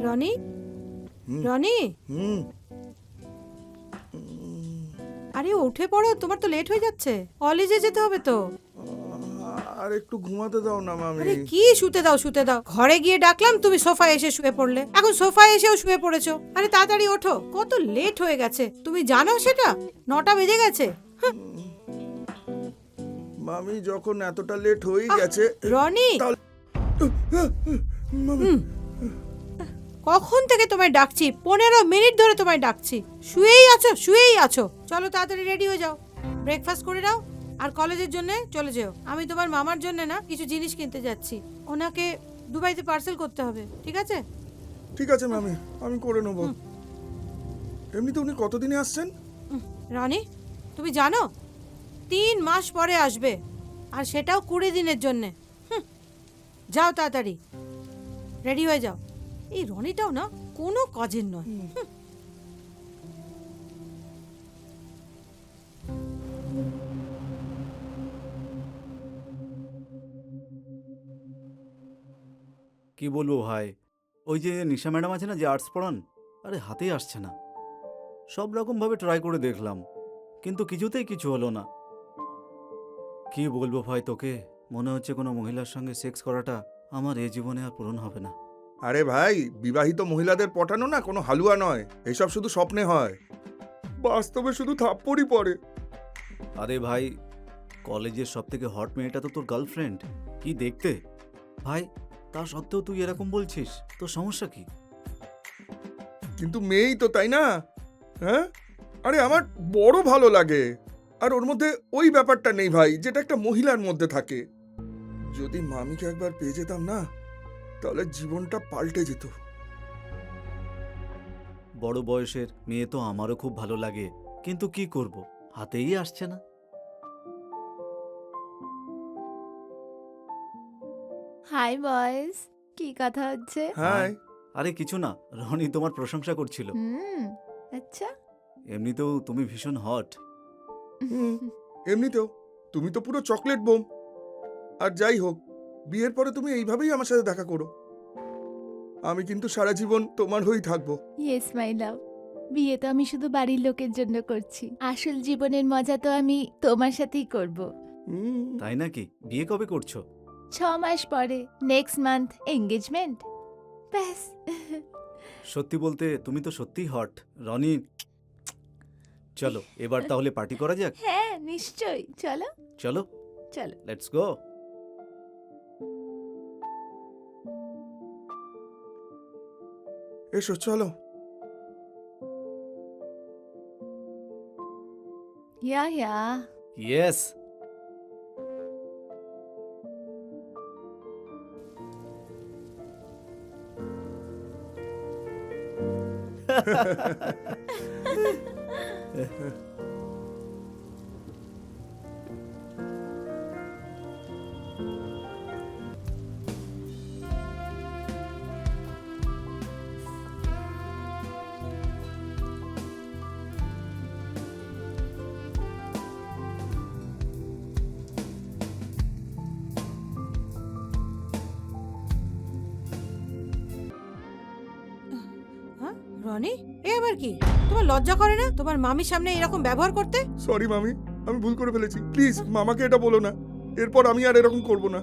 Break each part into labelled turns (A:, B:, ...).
A: রনি, রনি, আরে উঠে পড়ো, তোমার তো লেট হয়ে যাচ্ছে, কলেজে যেতে হবে তো।
B: আর একটু ঘুমাতে দাও না মামি।
A: আরে কি শুতে দাও শুতে দাও, ঘরে গিয়ে ডাকলাম তুমি সোফায় এসে শুয়ে পড়লে, এখন সোফায় এসেও শুয়ে পড়েছো। আরে তাড়াতাড়ি ওঠো, কত লেট হয়ে গেছে তুমি জানো সেটা? 9টা বেজে গেছে।
B: মামি যখন এতটা লেট হয়ে গেছে
A: রনি,
B: মামি,
A: কখন থেকে তোমায় ডাকছি, 15 মিনিট ধরে তোমায় ডাকছি, শুয়েই আছো শুয়েই আছো। চলো তাড়াতাড়ি রেডি হয়ে যাও, ব্রেকফাস্ট করে নাও, আর কলেজের জন্য চলে যেও। আমি তোমার মামার জন্য না কিছু জিনিস কিনতে যাচ্ছি, ওনাকে দুবাইতে পার্সেল করতে হবে, ঠিক আছে?
B: ঠিক আছে মামি, আমি করে নেব। এমনিতে উনি কতদিনে আসছেন?
A: রনি, তুমি জানো 3 মাস পরে আসবে, আর সেটাও 20 দিনের জন্যে। যাও তাড়াতাড়ি রেডি হয়ে যাও। এই রনিটাও না কোনো কাজের নয়।
C: কি বলবো ভাই, ওই যে নিশা ম্যাডাম আছে না, যে আর্টস পড়ান, আরে হাতেই আসছে না। সব রকমভাবে ট্রাই করে দেখলাম, কিন্তু কিছুতেই কিছু হলো না। কি বলবো ভাই তোকে, মনে হচ্ছে কোনো মহিলার সঙ্গে সেক্স করাটা আমার এ জীবনে আর পূরণ হবে না।
B: আরে ভাই, বিবাহিত মহিলাদের পটানো না কোনো হালুয়া নয়, এসব শুধু স্বপ্নে হয়, বাস্তবে শুধু থাপ্পড়ই পড়ে।
C: আরে ভাই, কলেজের সব থেকে হট মেয়েটা তো তোর গার্লফ্রেন্ড, কি দেখতে ভাই, তা সত্ত্বেও তুই এরকম বলছিস, তোর সমস্যা কি?
B: কিন্তু মেয়েই তো, তাই না? হ্যাঁ, আরে আমার বড় ভালো লাগে, আর ওর মধ্যে ওই ব্যাপারটা নেই ভাই, যেটা একটা মহিলার মধ্যে থাকে। যদি মামিকে একবার পেয়ে যেতাম না, তাহলে জীবনটা পাল্টে যেত।
C: বড় বয়সের মেয়ে তো আমারও খুব ভালো লাগে, কিন্তু কি করব, হাতেই আসছে না।
D: হাই বয়েজ, কি কথা হচ্ছে?
B: হ্যাঁ,
C: আরে কিছু না, রনি তোমার প্রশংসা করছিল।
D: আচ্ছা।
C: এমনিতেও তুমি ভীষণ হট।
B: এমনিতেও তুমি তো পুরো চকলেট বোম। আর যাই হোক, বিয়ের পরে তুমি এইভাবেই আমার সাথে দেখা করো, আমি কিন্তু সারা জীবন তোমার হয়েই থাকবো।
D: ইয়েস মাই লাভ, বিয়ে তো আমি শুধু বাড়ির লোকের জন্য করছি, আসল জীবনের মজা তো আমি তোমার সাথেই করব।
C: তাই নাকি? বিয়ে কবে করছো?
D: 6 মাস পরে, নেক্সট মান্থ এঙ্গেজমেন্ট, ব্যাস।
C: সত্যি বলতে তুমি তো সত্যিই হট রনি। চলো এবার তাহলে পার্টি করা যাক।
D: হ্যাঁ নিশ্চয়ই, চলো
C: চলো,
D: চলো।
C: Let's go.
B: এসো চলো।
D: ইয়া ইয়া।
C: ইয়েস।
A: হ্যাঁ রনি, এ আবার কি? তোমার লজ্জা করে না তোমার মামির সামনে এরকম ব্যবহার করতে?
B: সরি মামি, আমি ভুল করে ফেলেছি, প্লিজ মামাকে এটা বলো না, এরপর আমি আর এরকম করব না।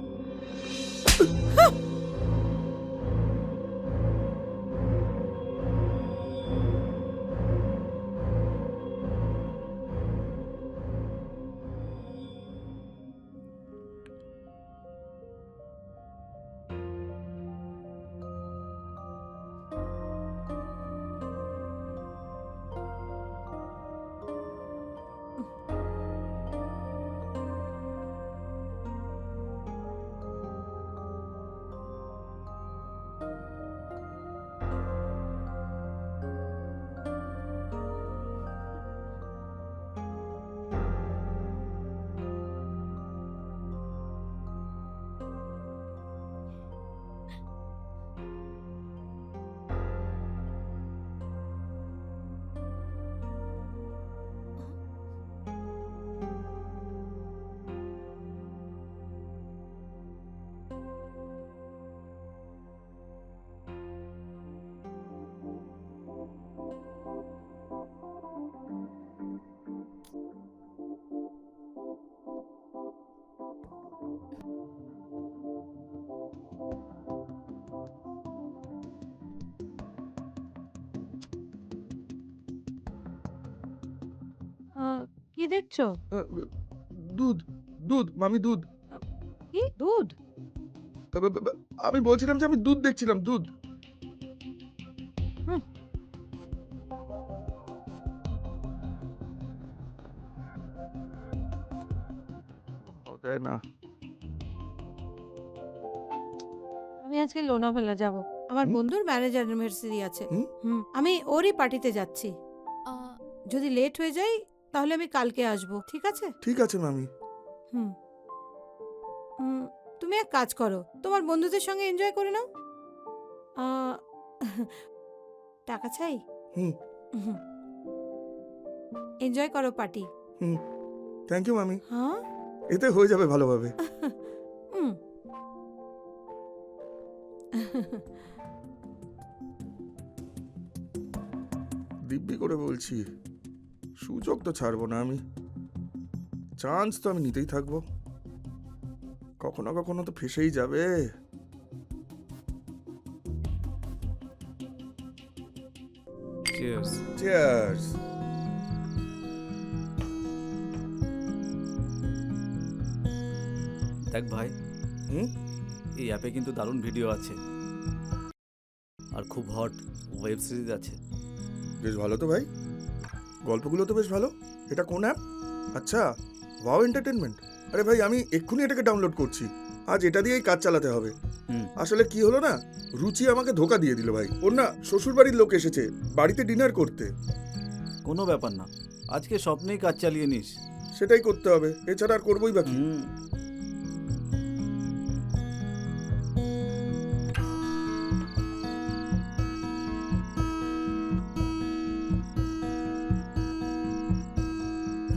A: কি দেখছো?
B: আহ, দুধ, দুধ মামি, দুধ।
A: কি দুধ?
B: আমি বলছিলাম যে আমি দুধ দেখছিলাম, দুধ।
A: হুম,
B: দেয় না।
A: আমি আজকে লোনাভালা যাব। আমার
B: হুম?
A: বন্ধুর ম্যারেজ অ্যানিভার্সারি আছে।
B: হুম?
A: আমি ওরই পার্টিতে যাচ্ছি। যদি লেট হয়ে যাই তাহলে আমি কালকে আসব, ঠিক আছে?
B: ঠিক আছে মামি।
A: হুম হুম, তুমি এক কাজ করো, তোমার বন্ধুদের সঙ্গে এনজয় করে নাও। আহ, টাকা চাই?
B: হুম
A: এনজয় করো পার্টি।
B: হুম, থ্যাংক ইউ মামি।
A: হ্যাঁ।
B: এতে হয়ে যাবে ভালোভাবে।
A: হুম।
B: দিব্যি করে বলছি, সুযোগ তো ছাড়বো না আমি। চান্স তো আমি নিতেই থাকবো, কখনো কখনো তো ফেসেই যাবে।
C: চিয়ার্স।
B: চিয়ার্স।
C: দেখ ভাই,
B: হুম?
C: এই অ্যাপে কিন্তু দারুণ ভিডিও আছে আর খুব হট ওয়েব সিরিজ আছে।
B: বেশ ভালো তো ভাই, গল্পগুলো তো বেশ ভালো। এটা কোন অ্যাপ? আচ্ছা, ওয়াও এন্টারটেনমেন্ট। আরে ভাই, আমি এক্ষুনি এটাকে ডাউনলোড করছি। আজ এটা দিয়েই কাজ চালাতে হবে।
C: হুম।
B: আসলে কি হলো না, রুচি আমাকে ধোকা দিয়ে দিল ভাই। ওর না শ্বশুরবাড়ির লোক এসেছে বাড়িতে ডিনার করতে।
C: কোনো ব্যাপার না, আজকে স্বপ্নেই কাজ চালিয়ে নিস।
B: সেটাই করতে হবে, এছাড়া আর করবোই বাকি।
C: হুম।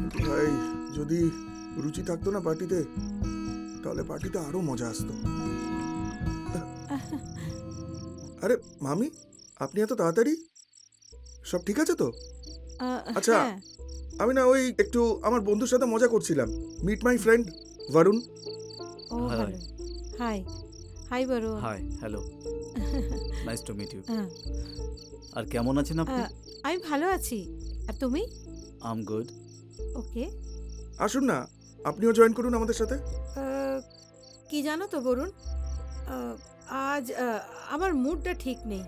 B: কিন্তু ভাই, যদি রুচি থাকতো না পার্টিতে, তাহলে পার্টিতে আরো মজা আসতো। আরে মামি, আপনি এত তাড়াতাড়ি? সব ঠিক আছে তো? আচ্ছা।
A: হ্যাঁ।
B: আমি না ওই একটু আমার বন্ধুর সাথে মজা করছিলাম। Meet my friend Varun.
A: ও
C: Hi.
A: ভালো। Hi. Hi Varun.
C: Hi, hello, nice to meet you.
A: হ্যাঁ,
C: আর কেমন আছেন আপনি?
A: আমি ভালো আছি। আর তুমি?
C: আম গুড।
A: ওকে।
B: আসুন না, আপনিও জয়েন করুন আমাদের সাথে।
A: কি জানো তো বরুণ, আহ, আজ আমার মুডটা ঠিক নেই,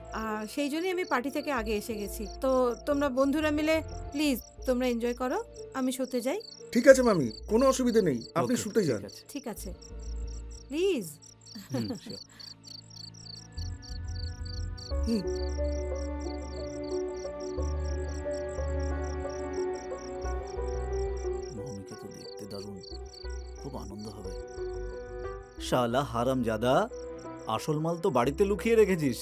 A: সেই জন্যই আমি পার্টি থেকে আগে এসে গেছি। তো তোমরা বন্ধুরা মিলে প্লিজ তোমরা এনজয় করো, আমি শুতে যাই।
B: ঠিক আছে মামি, কোনো অসুবিধে নেই, আপনি
C: Okay,
B: শুতে
C: ঠিক
B: যান।
C: আছে।
A: ঠিক আছে, প্লিজ।
C: Hmm, sure.
B: হুম।
C: মৌমিকে তো দেখতে দারুণ, খুব আনন্দ হবে। শালা হারামজাদা, আসল মাল তো বাড়িতে লুকিয়ে রেখেছিস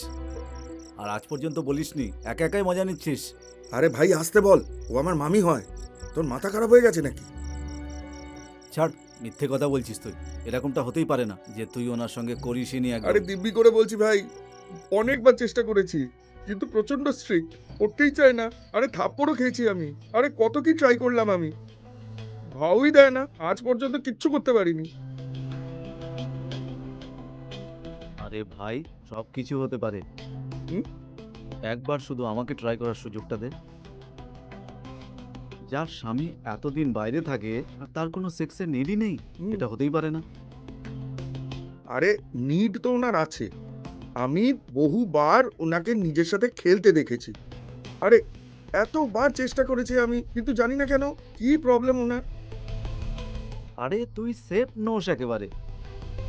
C: আর আজ পর্যন্ত বলিসনি, একা একাই মজা নিচ্ছিস।
B: আরে ভাই আসতে বল, ও আমার মামি হয়। তোর মাথা খারাপ হয়ে গেছে নাকি?
C: ছাড়, মিথ্যে কথা বলছিস তুই। এরকমটা হতেই পারে না যে তুই ওনার সঙ্গে করিসনি
B: আরে
C: একদম।
B: দিব্যি করে বলছি ভাই, অনেকবার চেষ্টা করেছি, কিন্তু প্রচন্ড স্ট্রিক্ট, করতেই চায় না। আরে থাপ্পড়ও খেয়েছি আমি। আরে কত কি ট্রাই করলাম আমি, ভাওই দেয় না। আজ পর্যন্ত কিচ্ছু করতে পারিনি।
C: আরে ভাই, সব কিছু হতে পারে।
B: হুম?
C: একবার শুধু আমাকে ট্রাই করার সুযোগটা দে। যার স্বামী এতদিন বাইরে থাকে আর তার কোনো সেক্সের নেডই নেই,
B: হুম।
C: এটা হতেই পারে না।
B: আরে নিড তো ওনার আছে, আমি বহুবার ওনাকে নিজের সাথে খেলতে দেখেছি। আরে এতবার চেষ্টা করেছি আমি, কিন্তু জানি না কেন কি প্রবলেম ওনার।
C: আরে তুই সেফ নোস একেবারে,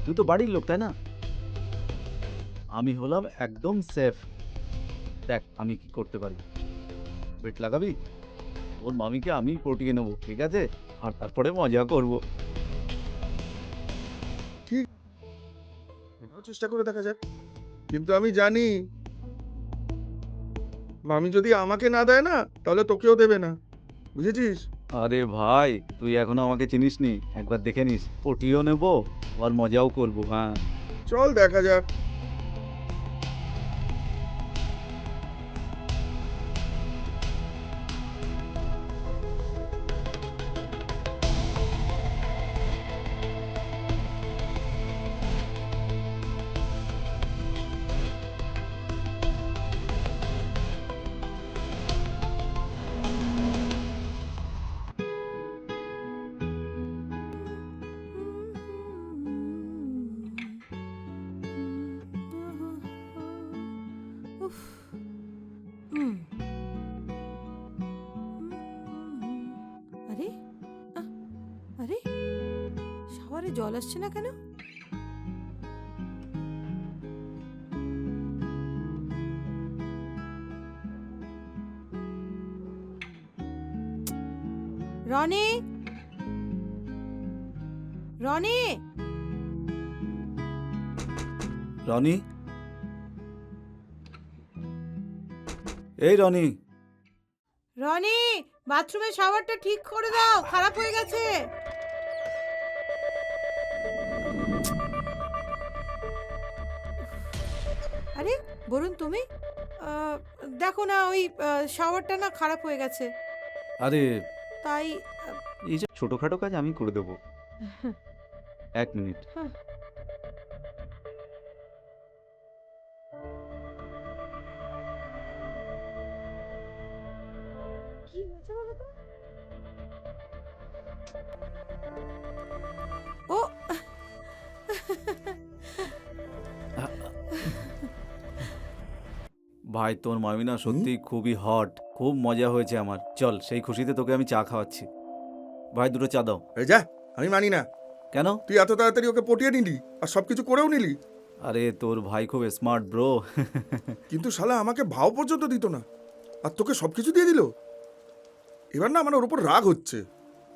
C: তুই তো বাড়ির লোক তাই না? আমি হলাম একদম সেফ। দেখ আমি কি করতে পারি, বেট লাগাবি? ওর মামিকে আমি পটিয়ে নেবো, ঠিক আছে? আর তারপরে মজা করব।
B: ঠিক, এটাও চেষ্টা করে দেখা যাক। কিন্তু আমি জানি মামি যদি আমাকে না দেয় না, তাহলে তোকেও দেবে না, বুঝেছিস?
C: আরে ভাই, তুই এখনো আমাকে চিনিসনি, একবার দেখে নিস, পটিও নেবো আর মজাও করবো। হ্যাঁ,
B: চল দেখা যাক।
A: জল আসছে না কেন? রনি, রনি,
C: রনি, এই রনি,
A: রনি, বাথরুমের শাওয়ারটা ঠিক করে দাও, খারাপ হয়ে গেছে। আরে বলুন তুমি, আহ, দেখো না ওই শাওয়ারটা না খারাপ হয়ে গেছে,
C: আরে
A: তাই
C: এই যে ছোটখাটো কাজ আমি করে দেবো, 1 মিনিট।
A: হ্যাঁ। কি হয়েছে বলো তো? ও
C: ভাই তোর মামি না সত্যি খুবই হট, খুব মজা হয়েছে আমার। চল সেই খুশিতে তোকে আমি চা খাওয়াচ্ছি। ভাই 2টো চা দাও।
B: এই যা, আমি মানি না।
C: কেন?
B: তুই এত তাড়াতাড়ি ওকে পটিয়ে নিলি আর সবকিছু করেও নিলি,
C: আরে তোর ভাই খুব স্মার্ট ব্রো।
B: কিন্তু শালা আমাকে ভাও পর্যন্ত দিত না, আর তোকে সবকিছু দিয়ে দিল। এবার না আমার ওর উপর রাগ হচ্ছে।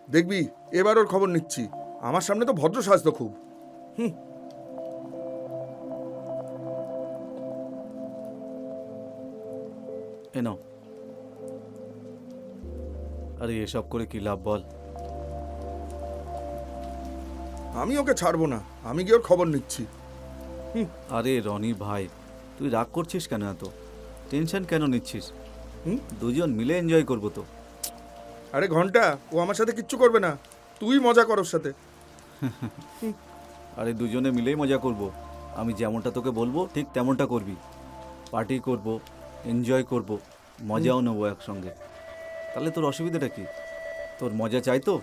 B: দেখবি এবার ওর খবর নিচ্ছি। আমার সামনে তো ভদ্র সাজতো খুব।
C: এনো, আরে এসব করে কি লাভ বল?
B: আমি ওকে ছাড়বো না, আমি গিয়ে ওর খবর নিচ্ছি।
C: আরে রনি ভাই, তুই রাগ করছিস কেন? এত টেনশন কেন নিচ্ছিস? দুজন মিলে এনজয় করবো তো।
B: আরে ঘন্টা, ও আমার সাথে কিচ্ছু করবে না, তুই মজা কর ওর সাথে।
C: আরে দুজনে মিলেই মজা করব। আমি যেমনটা তোকে বলবো ঠিক তেমনটা করবি। পার্টি করব, এনজয় করব, মজাও নেবো একসঙ্গে। তাহলে তোর অসুবিধাটা কি? তোর মজা চাই তো?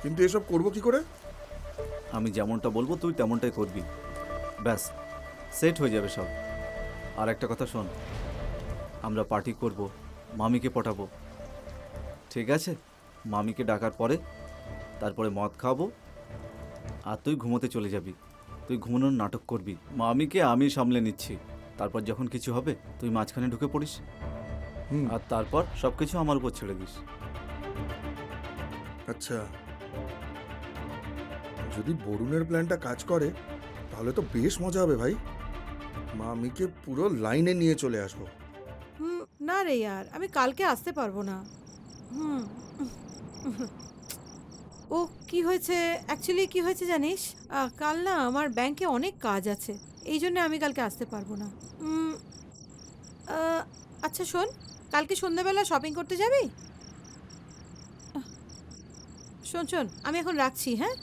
B: কিন্তু এসব করবো কি করে?
C: আমি যেমনটা বলবো তুই তেমনটাই করবি, ব্যাস সেট হয়ে যাবে সব। আর একটা কথা শোন, আমরা পার্টি করব, মামিকে পটাবো, ঠিক আছে? মামিকে ডাকার পরে তারপরে মদ খাবো, আর তুই ঘুমোতে চলে যাবি। তুই ঘুমানোর নাটক করবি, মামিকে আমি সামলে নিচ্ছি। তারপর যখন কিছু হবে তুই মাঝখানে ঢুকে পড়িস,
B: হুম,
C: আর তারপর সব কিছু আমার উপর ছেড়ে দিস।
B: আচ্ছা, যদি বরুণের প্ল্যানটা কাজ করে তাহলে তো বেশ মজা হবে ভাই। মামিকে পুরো লাইনে নিয়ে চলে আসবো।
A: না রে यार, আমি কালকে আসতে পারবো না। হুম ও কি হয়েছে, অ্যাকচুয়ালি কি হয়েছে জানিস, কাল না আমার ব্যাংকে অনেক কাজ আছে, এই জন্য আমি কালকে আসতে পারবো না। আচ্ছা শোন, কালকে সন্ধ্যাবেলা শপিং করতে যাবি? শোন শোন, আমি এখন রাখছি, হ্যাঁ?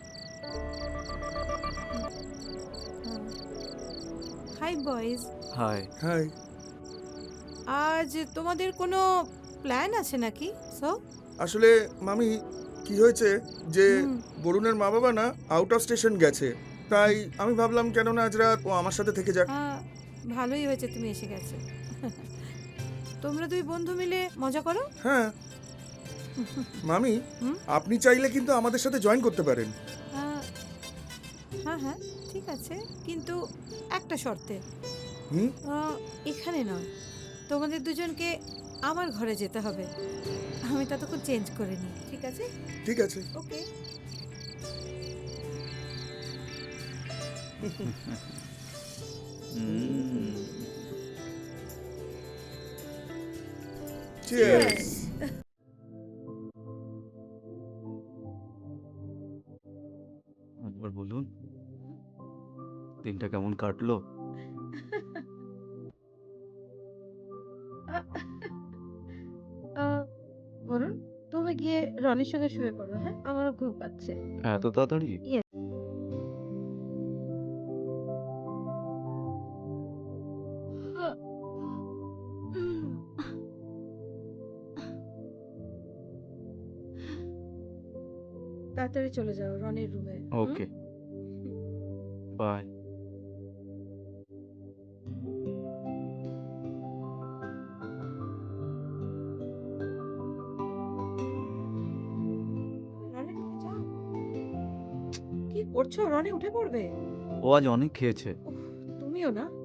A: Hi boys,
C: hi.
B: হ্যাঁ,
A: আজ তোমাদের কোনো প্ল্যান আছে নাকি? সো
B: আসলে মামি কি হয়েছে যে
A: হুম।
B: বরুণের মা বাবা না আউট অফ স্টেশন গেছে, তাই আমি ভাবলাম কেন না আজ রাত ও আমার সাথে থেকে যাক।
A: ভালোই হয়েছে তুমি এসে গেছো। তোমরা দুই বন্ধু মিলে মজা করো।
B: হ্যাঁ মামি,
A: হুম?
B: আপনি চাইলে কিন্তু আমাদের সাথে জয়েন করতে পারেন।
A: আহ, হ্যাঁ হ্যাঁ ঠিক আছে, কিন্তু একটা শর্তে।
B: হুম,
A: এখানে নয়, তোমাদের দুজনকে আমার ঘরে যেতে হবে, আমি ততক্ষণ চেঞ্জ করে নিই, ঠিক আছে?
B: ঠিক আছে।
A: ওকে।
B: চিয়ার্স।
C: একবার বলুন, দিনটা কেমন কাটলো?
E: বলুন, তুমি গিয়ে রনির সঙ্গে শুয়ে পড়ো, হ্যাঁ? আমারও ঘুম পাচ্ছে।
C: এত তাড়াতাড়ি?
E: Yes. তাড়াতাড়ি চলে যাও রনির রুমে।
C: ওকে, বাই।
E: রনির রুমে যাও। পড়ছো? রনি উঠে পড়বে।
C: ও আজ অনেক খেয়েছে।
E: তুমিও না।